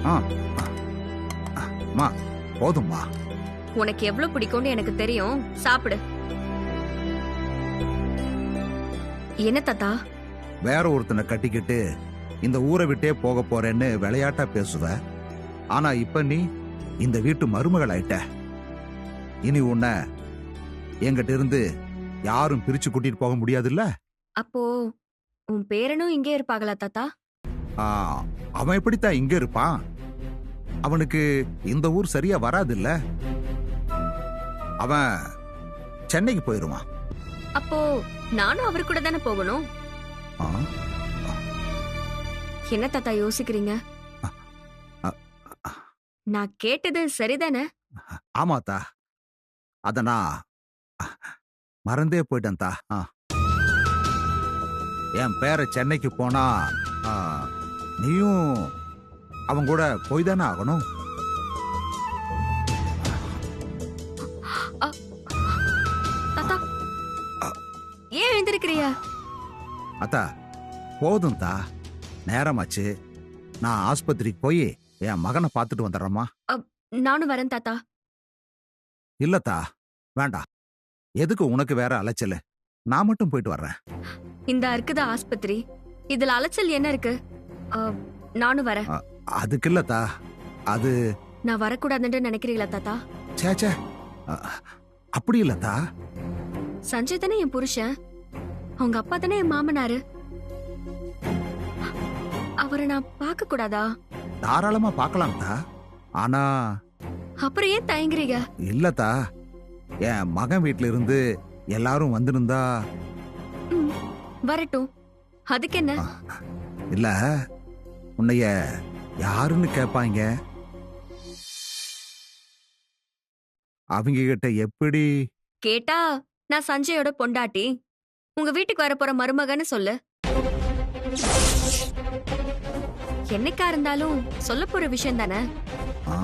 ஆ அம்மா போதும்மா. உனக்கு எவ்வளவு பிடிக்கும்னு எனக்கு தெரியும், சாப்பிடு. என்ன தாத்தா? வேற ஒருத்தனை கட்டிக்கிட்டு இந்த ஊரை விட்டே போக போறேன்னு விளையாட்டா பேசுவ. ஆனா இப்ப நீ இந்த வீட்டு மருமகள் ஆயிட்ட. இனி உன்னை என்கிட்ட இருந்து யாரும் பிரிச்சு கூட்டிட்டு போக முடியாதுல்ல? அப்போ உன் பேரனும் இங்கே இருப்பாங்களா தாத்தா? ஆ, அவன் எப்படித்தான் இங்க இருப்பான்? அவனுக்கு இந்த ஊர் சரியா வராதுல்ல. அவன் சென்னைக்கு போயிருவான். அப்போ நானும் அவர் கூட தானே போகணும். ஆ, என்ன தாத்தா யோசிக்கிறீங்க? நான் கேட்டது சரிதானே? ஆமாத்தா, அத நான் மறந்தே போயிட்டேன் தா. என் பேர சென்னைக்கு போனா ஆ, நீயும் அவன் கூட போய் தானே ஆகணும். தாத்தா ஏன் எழுந்திருக்கிறிய? அத்தா போதும் தா, நேரமாச்சு. நான் ஆஸ்பத்திரிக்கு போய் என் மகனை பார்த்துட்டு வந்துடுறேம்மா. நானும் வரேன் தாத்தா. இல்லத்தா வேண்டாம். எதுக்கு உனக்கு வேற அலைச்சல்? நான் மட்டும் போயிட்டு வர்றேன். இந்த இருக்குதா ஆஸ்பத்திரி, இதுல அலைச்சல் என்ன இருக்கு? நானும் வரேன். அதுக்கு இல்லத்தா, அது நான் வரக்கூடாதுன்னு நினைக்கிறீங்களா தாத்தா? சேச்சே, அப்படி இல்லத்தா. சஞ்சய் தானே என் புருஷன், அவங்க அப்பா தானே என் மாமனாரு. அவரை நான் பார்க்க கூடாதா? தாராளமா பார்க்கலாம்தா. ஆனா அப்புறம் ஏன் தயங்குறீங்க? இல்லத்தா, என் மகன் வீட்ல இருந்து எல்லாரும் வந்திருந்தா. வரட்டும், அதுக்கு என்ன? இல்ல, உன்னைய யாருன்னு கேட்பாங்க. அவங்க கிட்ட எப்படி கேட்டா நான் சஞ்சயோட பொண்டாட்டி, உங்க வீட்டுக்கு வரப்போற மருமகன்னு சொல்லு. என்னைக்கா இருந்தாலும் சொல்ல போற விஷயம் தானே. ஆ?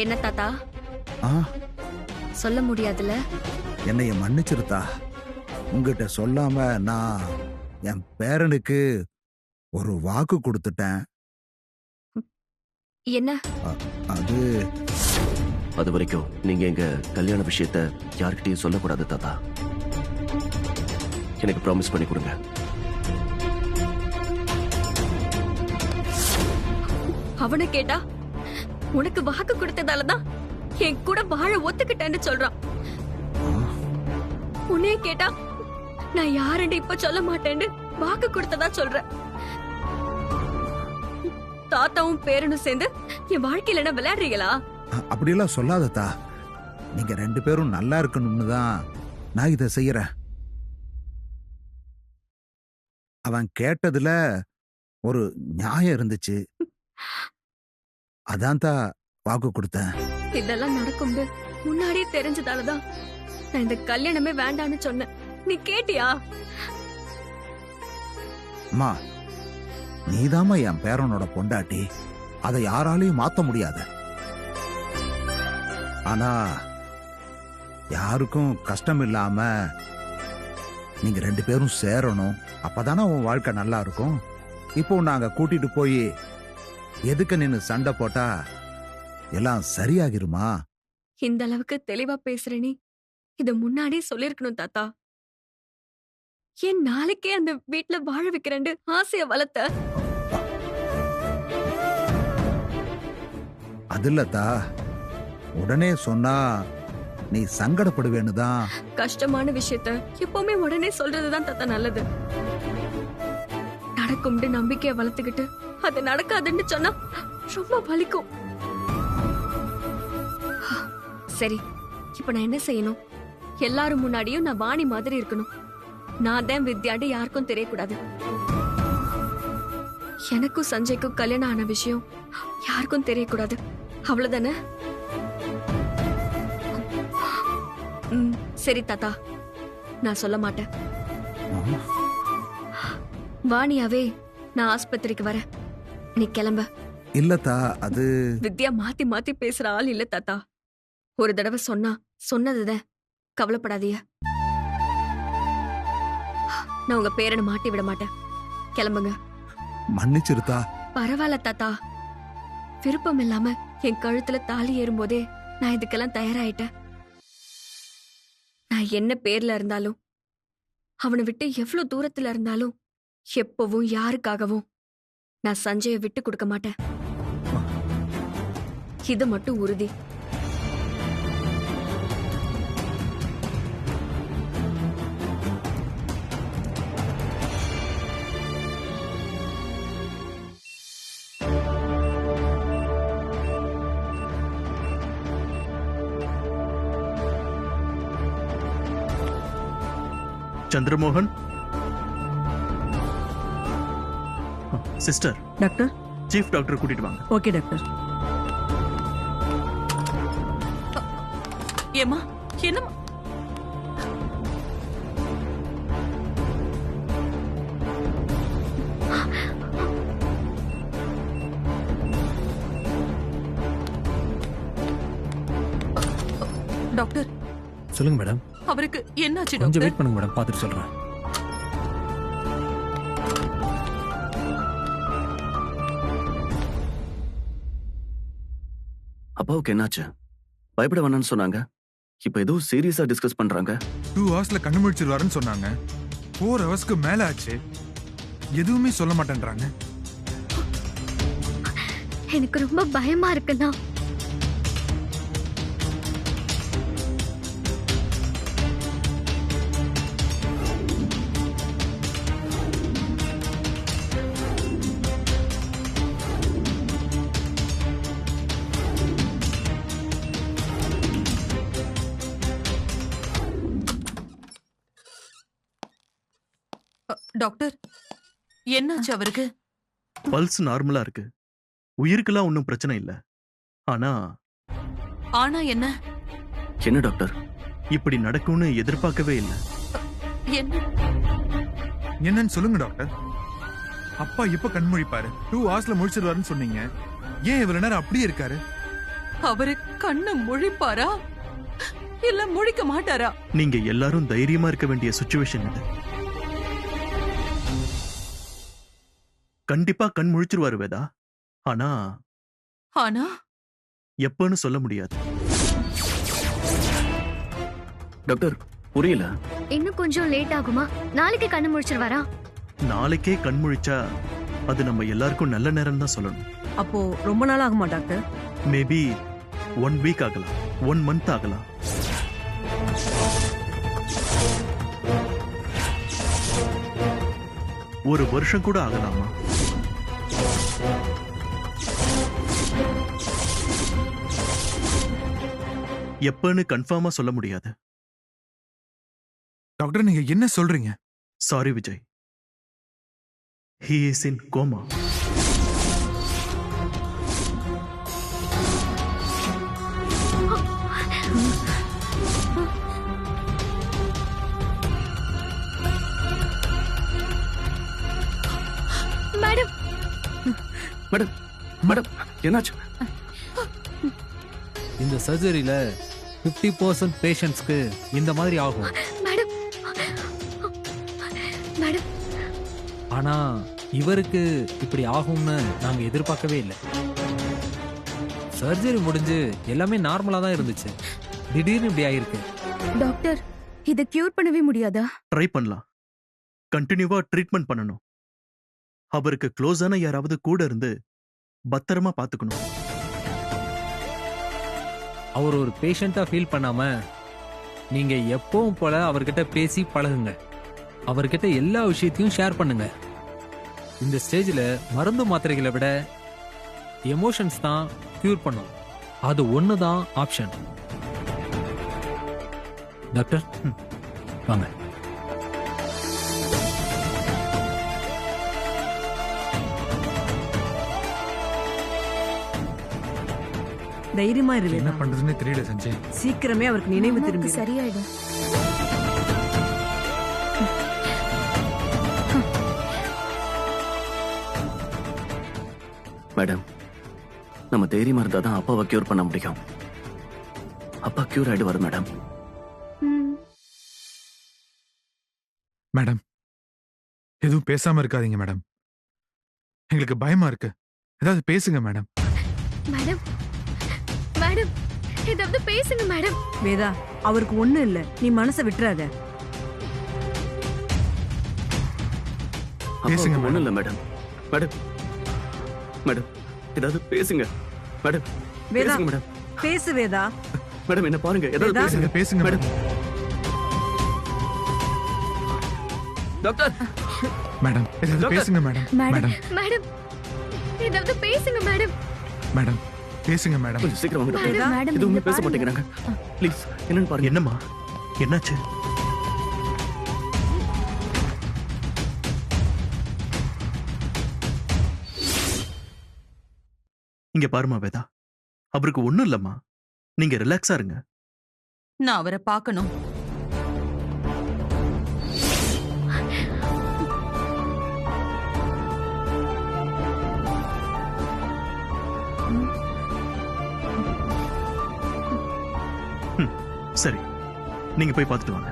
என்ன தாத்தா ஆ? சொல்ல முடியாதுல? என்னைய மன்னிச்சிருத்தா. உங்ககிட்ட சொல்லாம நான் என் பேரனுக்கு ஒரு வாக்கு கொடுத்துட்டேன். என்ன? அது அது வரைக்கும் நீங்க எங்க கல்யாண விஷயத்த யார்கிட்டயும் சொல்லக்கூடாது தாத்தா. எனக்கு ப்ராமிஸ் பண்ணி கொடுங்க. அவனை கேட்டா உனக்கு வாக்கு கொடுத்ததாலதான் என் கூட வாழ ஒத்துக்கிட்டேன்னு சொல்றான். உன்னைய கேட்டா நான் யாருன்னு இப்ப சொல்ல மாட்டேன்னு வாக்கு கொடுத்ததா சொல்றேன். தாத்தாவும் பேரனும் சேர்ந்து என் வாழ்க்கையில என்ன விளையாடுறீங்களா? அப்படியெல்லாம் சொல்லாதத்தா. நீங்க ரெண்டு பேரும் நல்லா இருக்கணும்னு தான் நான் இதை செய்யறேன். அவன் கேட்டதுல ஒரு நியாயம் இருந்துச்சு, அதான் தான் வாக்கு கொடுத்தேன். இதெல்லாம் நடக்கும்னு முன்னாடியே தெரிஞ்சதாலதான் நான் இந்த கல்யாணமே வேண்டான்னு சொன்னேன். நீ கேட்டியா? அம்மா, நீதாம்மா என் பேரனோட பொண்டாட்டி. அதை யாராலையும் மாத்த முடியாது. ஆனா யாருக்கும் கஷ்டம் இல்லாம நீங்க ரெண்டு பேரும் சேரணும். அப்பதானே உன் வாழ்க்கை நல்லா இருக்கும். இப்போ நாங்க கூட்டிட்டு போய் எதுக்கு நின்னு சண்டை போட்டா எல்லாம் சரியாகிருமா? இந்த அளவுக்கு தெளிவா பேசுற நீ இத முன்னாடியே சொல்லிருக்கணும் தாத்தா. ஏன் நாளைக்கே அந்த வீட்டுல வாழ வைக்கிறேன்னு ஆசைய வளர்த்த? அது இல்லத்தா, உடனே சொன்னா நீ சங்கடப்படுவேன்னு தான். கஷ்டமான விஷயத்த எப்பவுமே உடனே சொல்றதுதான் தாத்தா நல்லது. நடக்கும்னு நம்பிக்கைய வளர்த்துக்கிட்டு அது நடக்காதுன்னு சொன்னா ரொம்ப வலிக்கும். சரி, இப்ப நான் என்ன செய்யணும்? எல்லாரும் முன்னாடியும் நான் வாணி மாதிரி இருக்கணும். நான் தான் வித்யாண்டு யாருக்கும் தெரியக்கூடாது. எனக்கும் சஞ்சய்க்கும் கல்யாணம் ஆன விஷயம் யாருக்கும் தெரியக்கூடாது. அவ்வளவுதானே? சரி தாத்தா, நான் சொல்ல மாட்டேன். வாணியாவே நான் ஆஸ்பத்திரிக்கு வரேன், நீ கிளம்ப. இல்லத்தா, அது வித்யா மாத்தி மாத்தி பேசுற ஆள் இல்ல தாத்தா. ஒரு தடவை சொன்னா சொன்னதுதான், கவலைப்படாதீங்க. நான் உங்க பேரனை மாட்டி விட மாட்டேன். கிளம்புங்க. மன்னிச்சிருத்தா. பரவாயில்ல தாத்தா. விருப்பம் இல்லாம என் கழுத்துல தாலி ஏறும்போதே நான் இதுக்கெல்லாம் தயாராயிட்டேன். நான் என்ன பேர்ல இருந்தாலும், அவனை விட்டு எவ்வளவு தூரத்துல இருந்தாலும், எப்பவும் யாருக்காகவும் நான் சஞ்சயை விட்டு கொடுக்க மாட்டேன். இது மட்டும் உறுதி. Chandramohan, sister, doctor. Chief doctor கூட்டிட்டு வாங்க. Okay doctor. ஏமா என்னம்மா? டாக்டர் சொல்லுங்க மேடம். அவருக்கு என்னாச்சு கொஞ்சம் டாக்டர்? வெயிட் பண்ணுங்க மேடம், பார்த்துட்டு சொல்றேன். அப்பாவுக்கு என்னாச்சு? பயப்பட வேணாம்னு சொன்னாங்க. இப்ப ஏதோ சீரியஸா டிஸ்கஸ் பண்றாங்க. 2 ஹவர்ஸ்ல கண்ணு முடிச்சிருவாருன்னு சொன்னாங்க. 4 ஹவர்ஸ்க்கு மேல ஆச்சு. எதுவுமே சொல்ல மாட்டேன்றாங்க. எனக்கு ரொம்ப பயமா இருக்குண்ணா. டாக்டர் என்னாச்சு அவருக்கு? பல்ஸ் நார்மலா இருக்கு. உயிருக்கெல்லாம் ஒன்றும் பிரச்சனை இல்ல. ஆனா ஆனா என்ன? என்ன டாக்டர்? இப்படி நடக்கும்னு எதிர்பார்க்கவே இல்லை. என்ன? என்னன்னு சொல்லுங்க டாக்டர். அப்பா இப்ப கண் முழிப்பாரு. 2 ஹவர்ஸ்ல முடிச்சிருவாருன்னு சொன்னீங்க. ஏன் இவ்வளவு நேரம் அப்படியே இருக்காரு? அவரு கண்ணு முழிப்பாரா இல்ல முழிக்க மாட்டாரா? நீங்க எல்லாரும் தைரியமா இருக்க வேண்டிய சுச்சுவேஷன் இது. கண்டிப்பா கண் முழிச்சிருவாரு வேதா. ஆனா ஆனா எப்பன்னு சொல்ல முடியாது. டாக்டர் புரியல. இன்னும் கொஞ்சம் லேட் ஆகுமா? நாளைக்கு கண்ணு முடிச்சிருவாரா? நாளைக்கே கண் முழிச்சா அது நம்ம எல்லாருக்கும் நல்ல நேரம் தான் சொல்லணும். அப்போ ரொம்ப நாள் ஆகுமா டாக்டர்? மேபி 1 வீக் ஆகலாம், 1 மந்த் ஆகலாம். ஒரு வருஷம் கூட ஆகலாமா? எப்பன்னு கன்ஃபார்மா சொல்ல முடியாது. டாக்டர் நீங்க என்ன சொல்றீங்க? Sorry Vijay. He is in coma. Madam, madam madam என்னாச்சு? இந்த சர்ஜரியில 50% பேஷண்ட்ஸ்க்கு இந்த மாதிரி ஆகும். Madam, madam. ஆனா இவருக்கு இப்படி ஆகும்னு நாங்க எதிர்பார்க்கவே இல்லை. சர்ஜரி முடிஞ்சு எல்லாமே நார்மலா தான் இருந்துச்சு. திடீர்னு இப்படி ஆயிருக்கு. டாக்டர், இத கியூர் பண்ணவே முடியாதா? ட்ரை பண்ணலாம். கண்டினியூவா ட்ரீட்மெண்ட் பண்ணணும். அவருக்கு க்ளோஸான யாராவது கூட இருந்து பத்திரமா பாத்துக்கணும். அவர் ஒரு பேஷண்டா ஃபீல் பண்ணாம நீங்க எப்பவும் போல அவர்கிட்ட பேசி பழகுங்க. அவர்கிட்ட எல்லா விஷயத்தையும் ஷேர் பண்ணுங்க. இந்த ஸ்டேஜ்ல மருந்து மாத்திரைகளை விட எமோஷன்ஸ் தான் கியூர் பண்ணும். அது ஒன்று தான் ஆப்ஷன். டாக்டர் வாங்க. தைரியமா என்ன இருவேன். பண்றதுன்னே தெரியல சஞ்சய். சீக்கிரமே அவருக்கு நினைவு மாமாவுக்கு திரும்பி சரியாயிடும். மேடம் நம்ம தைரியமா இருந்தா தான் அப்பாவை கியூர் பண்ண முடியும். அப்பா கியூர் ஆயிடுவாரு மேடம். மேடம் எதுவும் பேசாம இருக்காதீங்க மேடம். எங்களுக்கு பயமா இருக்கு. ஏதாவது பேசுங்க மேடம். மேடம் மேடம் ஏதாவது பேசுங்க மேடம். வேதா, அவருக்கு ஒண்ணும் இல்ல, நீ மனசை விட்டுறாத. பேசுங்க ஒண்ணும் இல்ல மேடம். மேடம் மேடம் ஏதாவது பேசுங்க மேடம். வேதா, பேசுங்க மேடம். பேசு வேதா. மேடம் என்ன பாருங்க, ஏதாவது வேதா? பேசுங்க. பேசுங்க மேடம். டாக்டர் மேடம் ஏதாவது டாக்டர். பேசுங்க மேடம். மேடம் மேடம் மேடம் ஏதாவது பேசுங்க மேடம். மேடம் பேசுங்க மேடம். கொஞ்சம் சீக்கிரம் வாங்க டாக்டர். வேதா, மேடம் எதுவுமே இங்க பேச பாருங்க. மாட்டேங்கிறாங்க. ப்ளீஸ் என்னன்னு பாருங்க. என்னம்மா, என்னாச்சு? இங்க பாருமா வேதா, அவருக்கு ஒண்ணும் இல்லம்மா, நீங்க ரிலாக்ஸா இருங்க. நான் அவரை பார்க்கணும். சரி, நீங்க போய் பார்த்துட்டு வாங்க.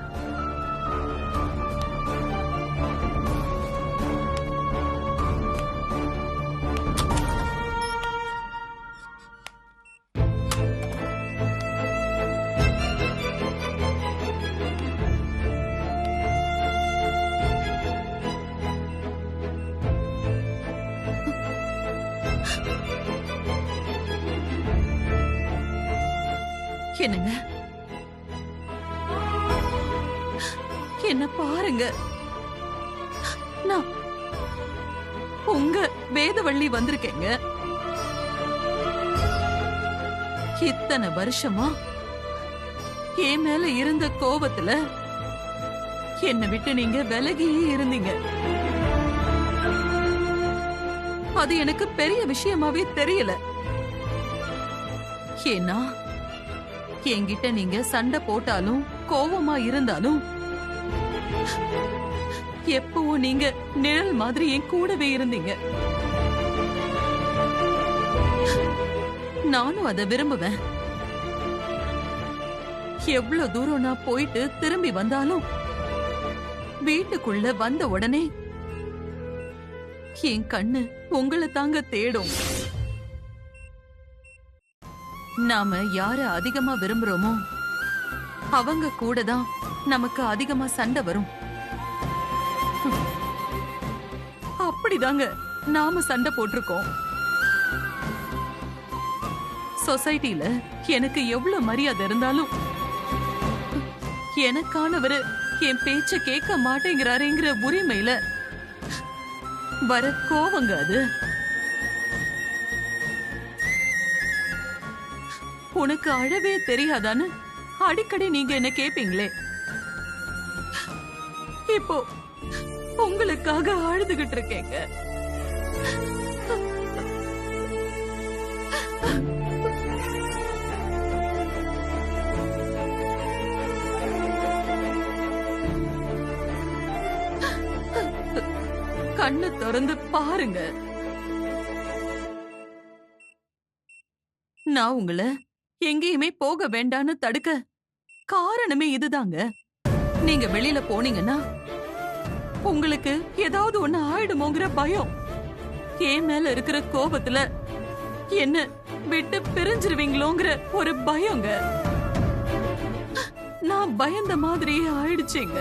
என்னங்க, என்ன பாருங்க. நான் உங்க வேதவள்ளி வந்திருக்கேங்க. இத்தனை வருஷமா என் மேல இருந்த கோபத்துல என்னை விட்டு நீங்க விலகியே இருந்தீங்க. அது எனக்கு பெரிய விஷயமாவே தெரியல. ஏன்னா என்கிட்ட நீங்க சண்டை போட்டாலும் கோவமா இருந்தாலும் எப்பவும் நீங்க நிழல் மாதிரி என் கூடவே இருந்தீங்க. நானும் அதை விரும்புவேன். எவ்வளவு தூரம் நான் போயிட்டு திரும்பி வந்தாலும் வீட்டுக்குள்ள வந்த உடனே என் கண்ணு உங்களை தாங்க தேடும். நாம யார அதிகமா விரும்புறோமோ அவங்க கூட தான் நமக்கு அதிகமா சண்டை வரும். அப்படிதாங்க நாம சண்டை போட்டிருக்கோம். சொசைட்டில எனக்கு எவ்வளவு மரியாதை இருந்தாலும் எனக்கானவரு என் பேச்ச கேட்க மாட்டேங்கிறாருங்கிற உரிமையில வர கோவங்க அது. உனக்கு அழவே தெரியாதான்னு அடிக்கடி நீங்க என்ன கேப்பீங்களே, இப்போ உங்களுக்காக அழுதுகிட்டு இருக்கேங்க. கண்ணு திறந்து பாருங்க. நான் உங்களை எங்கேயுமே போக வேண்டான்னு தடுக்க காரணமே இதுதாங்க. நீங்க வெளியில போனீங்கன்னா உங்களுக்கு ஏதாவது ஒண்ணு ஆயிடுமோங்கிற பயம். என் மேல இருக்கிற கோபத்துல என்ன விட்டு பிரிஞ்சிருவீங்களோங்கிற ஒரு பயங்க. நான் பயந்த மாதிரியே ஆயிடுச்சேங்க.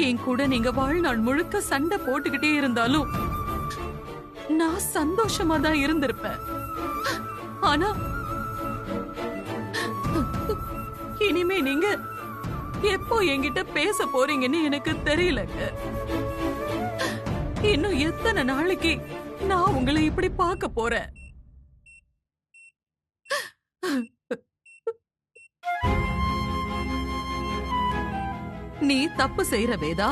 என் கூட நீங்க வாழ்நாள் முழுக்க சண்டை போட்டுக்கிட்டே இருந்தாலும் நான் சந்தோஷமா தான் இருந்திருப்பேன். ஆனா இனிமே நீங்க எப்போ என்கிட்ட பேச போறீங்கன்னு எனக்கு தெரியலங்க. இன்னும் எத்தனை நாளைக்கு நான் உங்களை இப்படி பார்க்க போறேன்? நீ தப்பு செய்யற வேதா,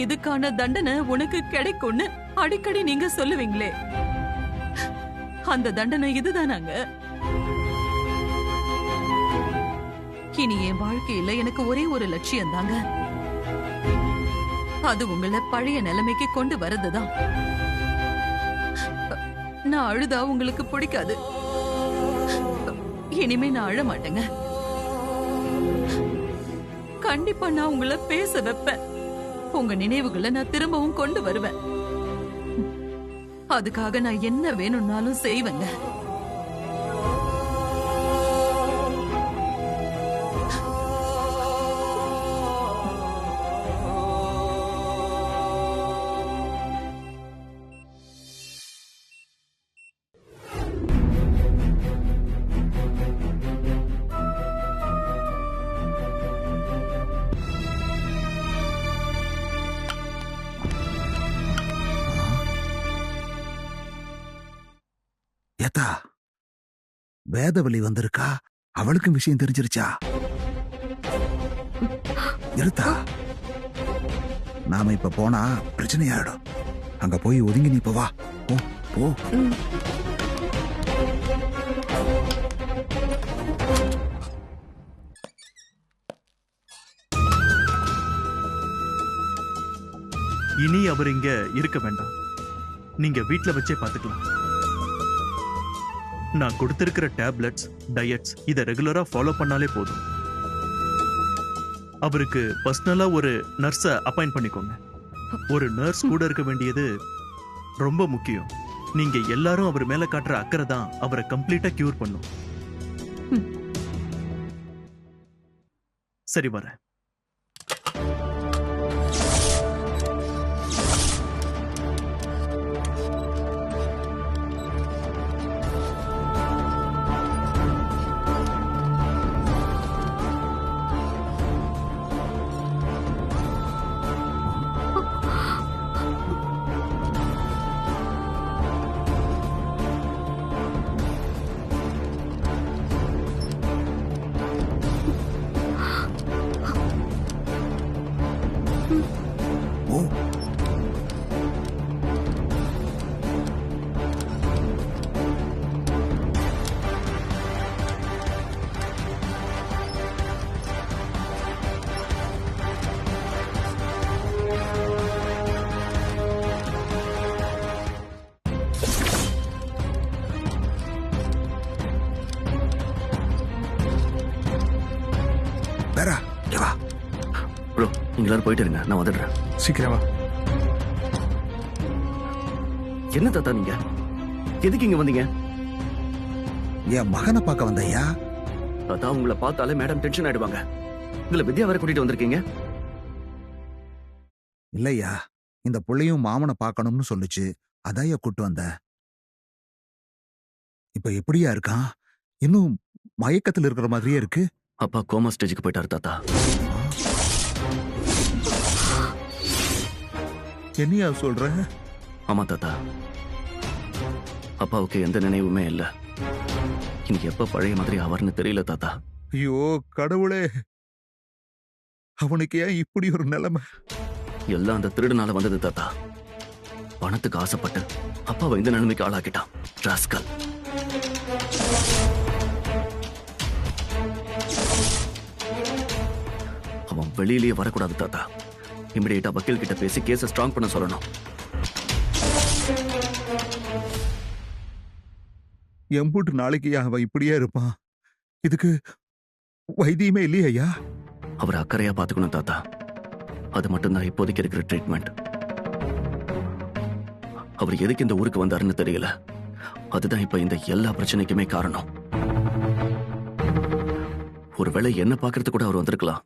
இதுக்கான தண்டனை உனக்கு கிடைக்கும்னு அடிக்கடி நீங்க சொல்லுவீங்களே, அந்த தண்டனை இதுதானாங்க? இனி என் வாழ்க்கையில எனக்கு ஒரே ஒரு லட்சியம் தாங்க. அது உங்களை பழைய நிலைமைக்கு கொண்டு வரதுதான். நான் அழுதா உங்களுக்கு பிடிக்காது. இனிமே நான் அழ மாட்டேங்க. கண்டிப்பா நான் உங்களை பேச வைப்பேன். உங்க நினைவுகளை நான் திரும்பவும் கொண்டு வருவேன். அதுக்காக நான் என்ன வேணும்னாலும் செய்வேங்க. ஏத்தா, வேதவலி வந்திருக்கா? அவளுக்கும் விஷயம் தெரிஞ்சிருச்சா? இருத்தா, நாம இப்ப போனா பிரச்சனையாயிடும். அங்க போய் ஒதுங்கி நீ வா. போ போ. இனி அவர் இங்க இருக்க வேண்டாம். நீங்க வீட்ல வச்சே பாத்துக்கலாம். நான் கொடுத்திருக்கிற டேப்லெட்ஸ், டயட்ஸ் இத ரெகுலரா ஃபாலோ பண்ணாலே போதும். அவருக்கு பர்சனலா ஒரு நர்ஸ அப்பாயிண்ட் பண்ணிக்கோங்க. ஒரு நர்ஸ் கூட இருக்க வேண்டியது ரொம்ப முக்கியம். நீங்க எல்லாரும் அவர் மேல காட்டுற அக்கறை தான் அவரை கம்ப்ளீட்டா கியூர் பண்ணும். சரி, வரேன். ப்ரோ, நீங்க எல்லாரும் போயிட்டு இருங்க, நான் வந்துடுறேன். சீக்கிரமா. என்ன தாத்தா நீங்க எதுக்கு இங்க வந்தீங்க? என் மகனை பார்க்க வந்தையா? தாத்தா, உங்களை பார்த்தாலே மேடம் டென்ஷன் ஆயிடுவாங்க. இதுல வித்யா வேற கூட்டிட்டு வந்திருக்கீங்க. இல்லையா, இந்த புள்ளையும் மாமனை பார்க்கணும்னு சொல்லுச்சு, அதையா கூட்டு வந்த. இப்ப எப்படியா இருக்கான்? இன்னும் மயக்கத்தில் இருக்கிற மாதிரியே இருக்கு. அப்பா கோமா ஸ்டேஜுக்கு போயிட்டாரு தாத்தா. என்னையா சொல்ற? ஆமா தாத்தா, அப்பாவுக்கு எந்த நினைவுமே இல்ல. இன்னைக்கு எப்ப பழைய மாதிரி ஆவார்னு தெரியல தாத்தா. ஐயோ கடவுளே, அவனுக்கு ஏன் இப்படி ஒரு நிலைமை? எல்லாம் அந்த திருடனால வந்தது தாத்தா. பணத்துக்கு ஆசைப்பட்டு அப்பாவை இந்த நிலைமைக்கு ஆளாக்கிட்டான் ராஸ்கல். அவன் வெளியிலேயே வரக்கூடாது தாத்தா. இமிடியேட்டா வக்கீல் கிட்ட பேசி கேஸை ஸ்ட்ராங் பண்ண சொல்லணும். எம்பூட்டு நாளைக்கு அவன் இப்படியே இருப்பான்? இதுக்கு வைத்தியமே இல்லையா? அவர் அக்கறையா பாத்துக்கணும் தாத்தா. அது மட்டும்தான் இப்போதைக்கு இருக்கிற ட்ரீட்மெண்ட். அவர் எதுக்கு இந்த ஊருக்கு வந்தாருன்னு தெரியல. அதுதான் இப்ப இந்த எல்லா பிரச்சனைக்குமே காரணம். ஒருவேளை என்ன பாக்குறது கூட அவர் வந்திருக்கலாம்.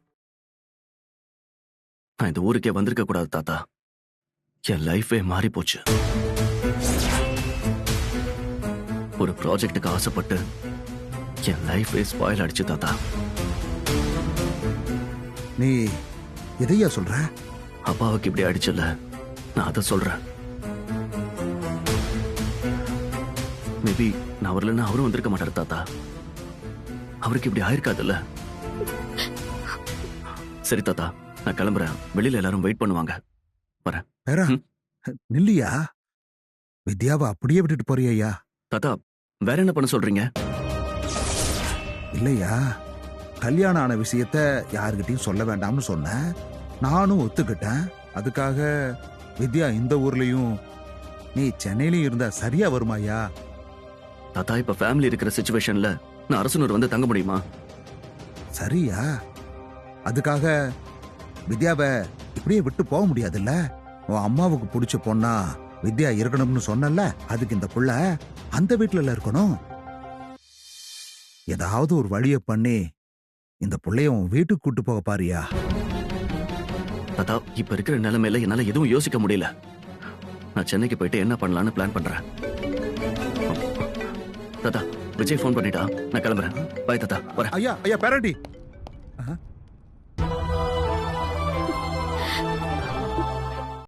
நான் இந்த ஊருக்கே வந்திருக்க கூடாது தாத்தா. என் லைஃபே மாறி போச்சு. ஒரு ப்ராஜெக்டுக்கு ஆசைப்பட்டு என் லைஃபே ஸ்பாயில் ஆயிடுச்சு தாத்தா. நீ எதையா சொல்ற? அப்பாவுக்கு இப்படி ஆயிடுச்சுல்ல, நான் அதை சொல்றேன். மேபி நான் வரலன்னா அவரும் வந்திருக்க மாட்டாரு தாத்தா. அவருக்கு இப்படி ஆயிருக்காதுல்ல. சரி தாத்தா, நான் கிளம்புறேன். வெளியில எல்லாரும் வெயிட் பண்ணுவாங்க. வரேன். வேற நில்லியா, வித்யாவை அப்படியே விட்டுட்டு போறியா? தாத்தா, வேற என்ன பண்ண சொல்றீங்க? இல்லையா, கல்யாணம் ஆன விஷயத்த யாருகிட்டையும் சொல்ல வேண்டாம்னு சொன்ன. நானும் ஒத்துக்கிட்டேன். அதுக்காக வித்யா இந்த ஊர்லயும் நீ சென்னையிலயும் இருந்தா சரியா வருமாயா? தாத்தா, இப்ப ஃபேமிலி இருக்கிற சிச்சுவேஷன்ல நான் அரசனூர் வந்து தங்க முடியுமா? சரியா, அதுக்காக வித்யாவை இப்படியே விட்டு போக முடியாதுல்ல. உன் அம்மாவுக்கு பிடிச்ச பொண்ணா வித்யா இருக்கணும்னு சொன்னல, அதுக்கு இந்த புள்ள அந்த வீட்டுல இருக்கணும். ஏதாவது ஒரு வழிய பண்ணி இந்த புள்ளைய உன் வீட்டுக்கு கூட்டு போக பாரியா. தாத்தா, இப்ப இருக்கிற நிலைமையில என்னால எதுவும் யோசிக்க முடியல. நான் சென்னைக்கு போயிட்டு என்ன பண்ணலாம்னு பிளான் பண்றேன். தாத்தா, விஜய் ஃபோன் பண்ணிட்டா, நான் கிளம்புறேன். பாய் தாத்தா, வரேன். ஐயா பேரண்டி